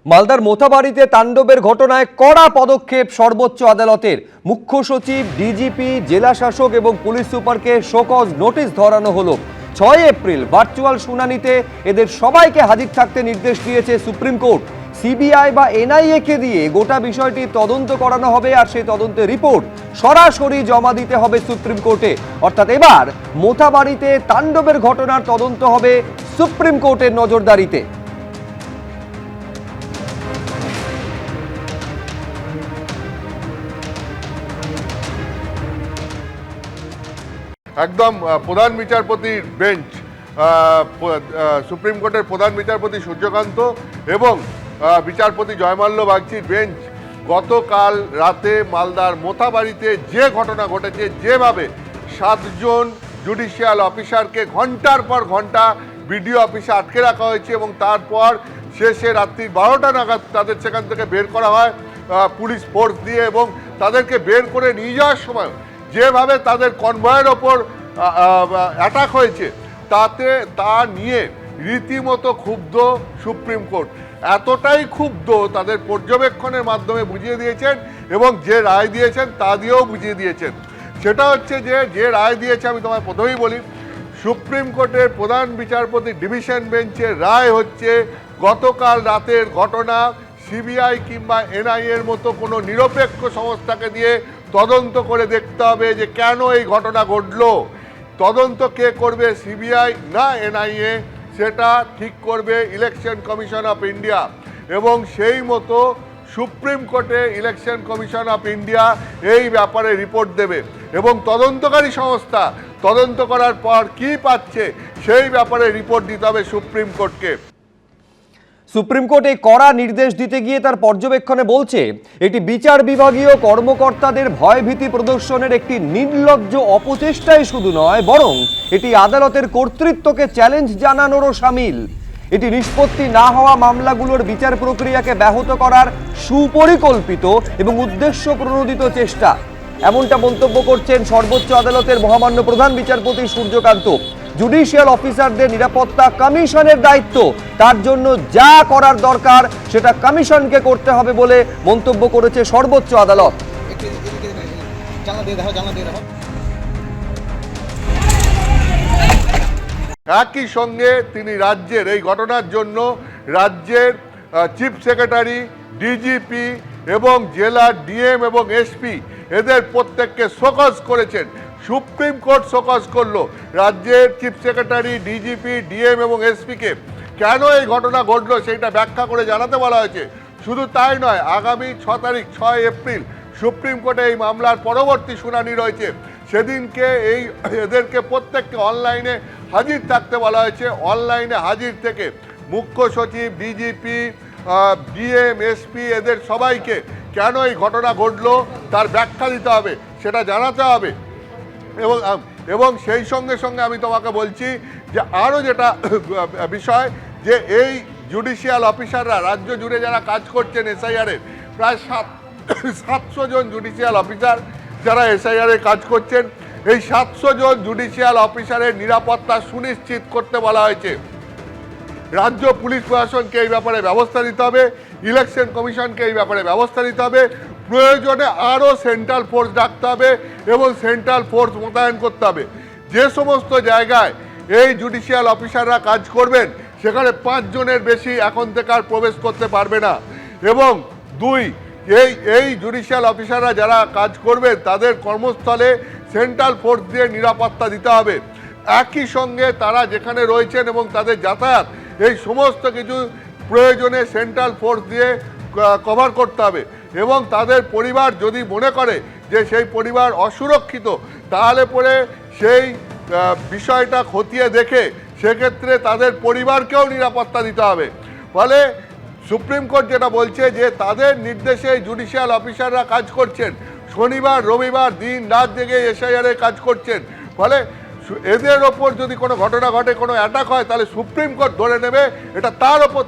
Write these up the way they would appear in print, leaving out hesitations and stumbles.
মালদার মোথাবাড়িতে তাণ্ডবের ঘটনায় কড়া পদক্ষেপ সর্বোচ্চ আদালতের। মুখ্য সচিব, ডিজিপি, জেলা শাসক এবং পুলিশ সুপারকে শোকজ নোটিশ ধরানো হলো। 6 এপ্রিল ভার্চুয়াল শুনানিতে এদের সবাইকে হাজির থাকতে নির্দেশ দিয়েছে সুপ্রিম কোর্ট। সিবিআই বা এনআইএ কে দিয়ে গোটা বিষয়টি তদন্ত করানো হবে, আর সেই তদন্তের রিপোর্ট সরাসরি জমা দিতে হবে সুপ্রিম কোর্টে। অর্থাৎ এবার মোথাবাড়িতে তাণ্ডবের ঘটনার তদন্ত হবে সুপ্রিম কোর্টের নজরদারিতে। একদম প্রধান বিচারপতির বেঞ্চ, সুপ্রিম কোর্টের প্রধান বিচারপতি সূর্যকান্ত এবং বিচারপতি জয়মাল্য বাগচির বেঞ্চ গতকাল রাতে মালদার মোথাবাড়িতে যে ঘটনা ঘটেছে, যেভাবে 7 জন জুডিশিয়াল অফিসারকে ঘন্টার পর ঘন্টা বিডিও অফিসে আটকে রাখা হয়েছে এবং তারপর শেষে রাত্রি 12টা নাগাদ তাদের সেখান থেকে বের করা হয় পুলিশ ফোর্স দিয়ে, এবং তাদেরকে বের করে নিয়ে যাওয়ার সময় যেভাবে তাদের কনভয়ের ওপর অ্যাটাক হয়েছে তা নিয়ে রীতিমতো ক্ষুব্ধ সুপ্রিম কোর্ট। এতটাই ক্ষুব্ধ, তাদের পর্যবেক্ষণের মাধ্যমে বুঝিয়ে দিয়েছেন এবং যে রায় দিয়েছেন তা দিয়েও বুঝিয়ে দিয়েছেন। সেটা হচ্ছে যে রায় দিয়েছে, আমি তোমায় প্রথমেই বলি, সুপ্রিম কোর্টের প্রধান বিচারপতি ডিভিশন বেঞ্চের রায় হচ্ছে গতকাল রাতের ঘটনা সিবিআই কিংবা এনআইএর মতো কোনো নিরপেক্ষ সংস্থাকে দিয়ে তদন্ত করে দেখতে হবে যে কেন এই ঘটনা ঘটলো। তদন্ত কে করবে, সিবিআই না এনআইএ, সেটা ঠিক করবে ইলেকশন কমিশন অফ ইন্ডিয়া, এবং সেই মতো সুপ্রিম কোর্টে ইলেকশন কমিশন অফ ইন্ডিয়া এই ব্যাপারে রিপোর্ট দেবে এবং তদন্তকারী সংস্থা তদন্ত করার পর কি পাচ্ছে সেই ব্যাপারে রিপোর্ট দিতে হবে সুপ্রিম কোর্টকে। সুপ্রিম কোর্ট এই কড়া নির্দেশ দিতে গিয়ে তার পর্যবেক্ষণে বলছে, এটি বিচার বিভাগীয় কর্মকর্তাদের ভয়ভীতি প্রদর্শনের একটি নির্লজ্জ অপচেষ্টাই শুধু নয়, বরং এটি আদালতের কর্তৃত্বকে চ্যালেঞ্জ জানানোরও শামিল। এটি নিষ্পত্তি না হওয়া মামলাগুলোর বিচার প্রক্রিয়াকে ব্যাহত করার সুপরিকল্পিত এবং উদ্দেশ্য প্রণোদিত চেষ্টা। এমনটা মন্তব্য করছেন সর্বোচ্চ আদালতের মহামান্য প্রধান বিচারপতি সূর্যকান্ত। জুডিশিয়াল অফিসারদের নিরাপত্তা কমিশনের দায়িত্ব, তার জন্য যা করার দরকার সেটা কমিশনকে করতে হবে বলে মন্তব্য করেছে সর্বোচ্চ আদালত। একই সঙ্গে তিনি রাজ্যের এই ঘটনার জন্য রাজ্যের চিফ সেক্রেটারি, ডিজিপি এবং জেলার ডিএম এবং এসপি এদের প্রত্যেককে শোকজ করেছেন। সুপ্রিম কোর্ট শোকজ করলো রাজ্যের চিফ সেক্রেটারি, ডিজিপি, ডিএম এবং এসপিকে। কেন এই ঘটনা ঘটলো সেইটা ব্যাখ্যা করে জানাতে বলা হয়েছে। শুধু তাই নয়, আগামী 6 তারিখ 6 এপ্রিল সুপ্রিম কোর্টে এই মামলার পরবর্তী শুনানি রয়েছে। সেদিনকে এদেরকে প্রত্যেককে অনলাইনে হাজির থাকতে বলা হয়েছে। অনলাইনে হাজির থেকে মুখ্য সচিব, ডিজিপি, ডিএম, এসপি এদের সবাইকে কেন এই ঘটনা ঘটলো তার ব্যাখ্যা দিতে হবে, সেটা জানাতে হবে। এবং সেই সঙ্গে সঙ্গে আমি তোমাকে বলছি যে আরও যেটা বিষয়, যে এই জুডিশিয়াল অফিসাররা রাজ্য জুড়ে যারা কাজ করছেন এসআইআরের, প্রায় 700 জন জুডিশিয়াল অফিসার যারা এসআইআরে কাজ করছেন, এই 700 জন জুডিশিয়াল অফিসারের নিরাপত্তা সুনিশ্চিত করতে বলা হয়েছে। রাজ্য পুলিশ প্রশাসনকে এই ব্যাপারে ব্যবস্থা নিতে হবে, ইলেকশন কমিশনকে এই ব্যাপারে ব্যবস্থা নিতে হবে, প্রয়োজনে আরও সেন্ট্রাল ফোর্স ডাকতে হবে এবং সেন্ট্রাল ফোর্স মোতায়েন করতে হবে। যে সমস্ত জায়গায় এই জুডিশিয়াল অফিসাররা কাজ করবেন সেখানে 5 জনের বেশি এখন থেকে আর প্রবেশ করতে পারবে না। এবং 2, এই জুডিশিয়াল অফিসাররা যারা কাজ করবেন তাদের কর্মস্থলে সেন্ট্রাল ফোর্স দিয়ে নিরাপত্তা দিতে হবে। একই সঙ্গে তারা যেখানে রয়েছেন এবং তাদের যাতায়াত, এই সমস্ত কিছু প্রয়োজনে সেন্ট্রাল ফোর্স দিয়ে কভার করতে হবে। এবং তাদের পরিবার যদি মনে করে যে সেই পরিবার অসুরক্ষিত, তাহলে পরে সেই বিষয়টা খতিয়ে দেখে সেক্ষেত্রে তাদের পরিবারকেও নিরাপত্তা দিতে হবে। ফলে সুপ্রিম কোর্ট যেটা বলছে যে তাদের নির্দেশে জুডিশিয়াল অফিসাররা কাজ করছেন, শনিবার রবিবার দিন রাত জেগে এসআইআরে কাজ করছেন। ফলে এদের ওপর যদি কোনো ঘটনা ঘটে, কোনো অ্যাটাক হয়, তাহলে সুপ্রিম কোর্ট ধরে নেবে এটা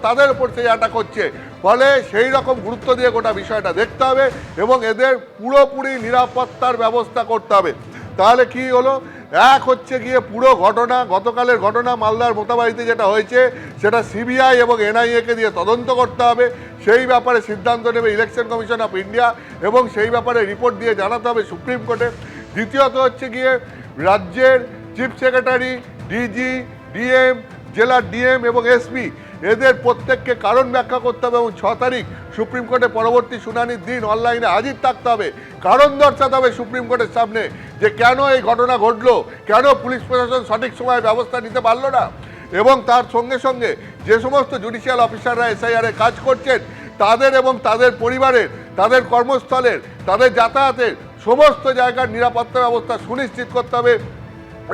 তাদের ওপর সেই অ্যাটাক হচ্ছে। ফলে সেই রকম গুরুত্ব দিয়ে গোটা বিষয়টা দেখতে হবে এবং এদের পুরোপুরি নিরাপত্তার ব্যবস্থা করতে হবে। তাহলে কি হলো, এক হচ্ছে গিয়ে পুরো ঘটনা, গতকালের ঘটনা মালদার মোথাবাড়িতে যেটা হয়েছে সেটা সিবিআই এবং এনআইএ কে দিয়ে তদন্ত করতে হবে। সেই ব্যাপারে সিদ্ধান্ত নেবে ইলেকশন কমিশন অফ ইন্ডিয়া এবং সেই ব্যাপারে রিপোর্ট দিয়ে জানাতে হবে সুপ্রিম কোর্টে। দ্বিতীয়ত হচ্ছে গিয়ে রাজ্যের চিফ সেক্রেটারি, ডিজি, ডিএম, জেলার ডিএম এবং এসপি এদের প্রত্যেককে কারণ ব্যাখ্যা করতে হবে এবং 6 তারিখ সুপ্রিম কোর্টে পরবর্তী শুনানির দিন অনলাইনে হাজির থাকতে হবে, কারণ দর্শাতে হবে সুপ্রিম কোর্টের সামনে যে কেন এই ঘটনা ঘটলো, কেন পুলিশ প্রশাসন সঠিক সময়ে ব্যবস্থা নিতে পারলো না। এবং তার সঙ্গে সঙ্গে যে সমস্ত জুডিশিয়াল অফিসাররা এসআইআরে কাজ করছেন তাদের এবং তাদের পরিবারের, তাদের কর্মস্থলের, তাদের যাতায়াতের সমস্ত জায়গার নিরাপত্তা ব্যবস্থা সুনিশ্চিত করতে হবে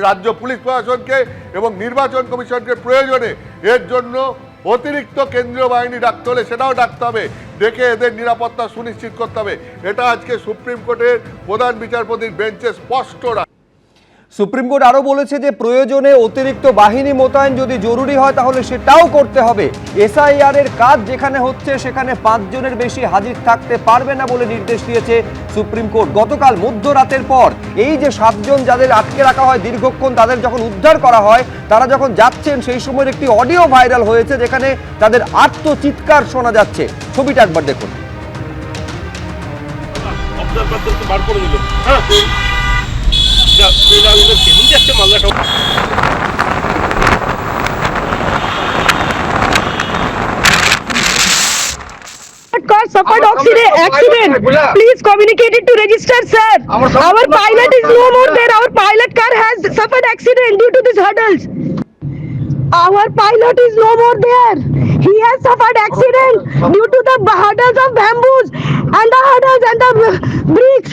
রাজ্য পুলিশ প্রশাসনকে এবং নির্বাচন কমিশনকে। প্রয়োজনে এর জন্য অতিরিক্ত কেন্দ্রীয় বাহিনী ডাকতে হলে সেটাও ডাকতে হবে, ডেকে এদের নিরাপত্তা সুনিশ্চিত করতে হবে। এটা আজকে সুপ্রিম কোর্টের প্রধান বিচারপতির বেঞ্চে স্পষ্ট। সুপ্রিম কোর্ট আরো বলেছে যে প্রয়োজনে অতিরিক্ত বাহিনী মোতায়েন যদি জরুরি হয় তাহলে সেটাও করতে হবে। এসআইআর এর কাজ যেখানে হচ্ছে সেখানে 5 জনের বেশি হাজির থাকতে পারবে না বলে নির্দেশ দিয়েছে সুপ্রিম কোর্ট। গতকাল মধ্যরাতের পর এই যে 7 জন যাদের আটকে রাখা হয় দীর্ঘক্ষণ, তাদের যখন উদ্ধার করা হয়, তারা যখন যাচ্ছেন সেই সময়ের একটি অডিও ভাইরাল হয়েছে যেখানে তাদের আত্মচিৎকার শোনা যাচ্ছে। ছবিটা একবার দেখুন। বার করে দিল, মামলাটা suffered accident. Please communicate it to register, sir. Our pilot is no more there. Our pilot car has suffered accident due to these hurdles. Our pilot is no more there. He has suffered accident due to the hurdles of bamboos and the hurdles and the bricks.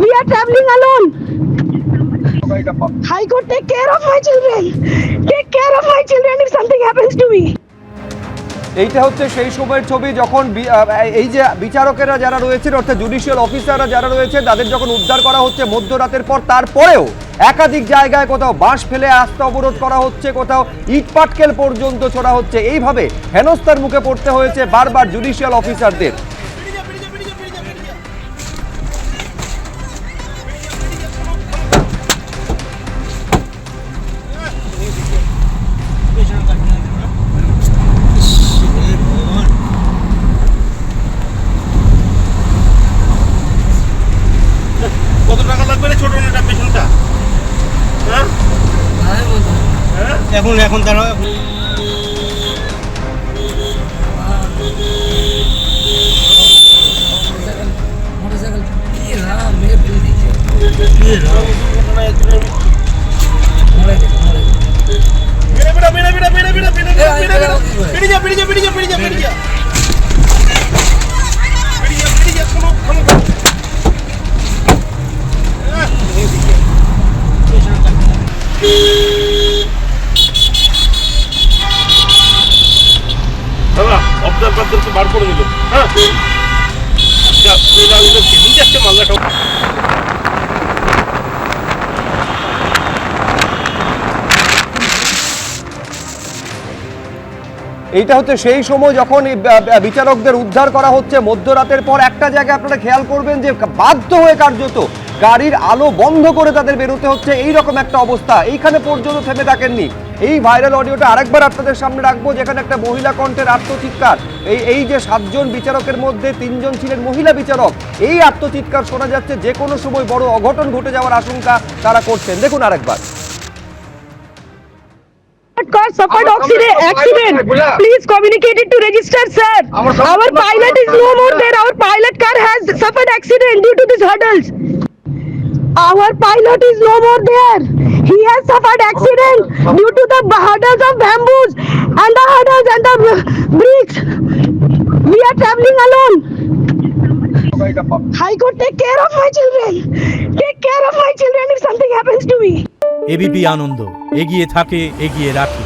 We are traveling alone. High Court, take care of my children. Take care of my children if something happens to me. এইটা হচ্ছে সেই সময়ের ছবি যখন এই যে বিচারকেরা যারা রয়েছেন অর্থাৎ জুডিশিয়াল অফিসাররা যারা রয়েছেন তাদের যখন উদ্ধার করা হচ্ছে মধ্যরাতের পর, তারপরেও একাধিক জায়গায় কোথাও বাঁশ ফেলে রাস্তা অবরোধ করা হচ্ছে, কোথাও ইট পাটকেল পর্যন্ত ছোড়া হচ্ছে। এইভাবে হেনস্থার মুখে পড়তে হয়েছে বারবার জুডিশিয়াল অফিসারদের। কত টাকা লাগবে রে ছোট নেটা পেছনটা? এখন তারা বার করে দিল, মামলাটা। এইটা হচ্ছে সেই সময় যখন বিচারকদের উদ্ধার করা হচ্ছে মধ্যরাতের পর। একটা জায়গায় আপনারা খেয়াল করবেন যে বাধ্য হয়ে কার্যত গাড়ির আলো বন্ধ করে তাদের বেরোতে হচ্ছে, এইরকম একটা অবস্থা। এইখানে পর্যন্ত থেমে থাকেননি। এই ভাইরাল অডিওটা আরেকবার আপনাদের সামনে রাখবো যেখানে একটা মহিলা কণ্ঠের আত্মচিৎকার। এই যে 7 জন বিচারকের মধ্যে 3 জন ছিলেন মহিলা বিচারক। এই আত্মচিৎকার শোনা যাচ্ছে, যে কোনো সময় বড় অঘটন ঘটে যাওয়ার আশঙ্কা তারা করছেন। দেখুন আরেকবার। Car suffered accident. Please communicate it to register, sir. Our pilot is no more there. Our pilot car has suffered accident due to these hurdles. Our pilot is no more there. He has suffered accident due to the hurdles of bamboos and the hurdles and the bricks. We are traveling alone. High Court, take care of my children. Take care of my children if something happens to me. ABP Ananda এগিয়ে থাকে, এগিয়ে রাখে।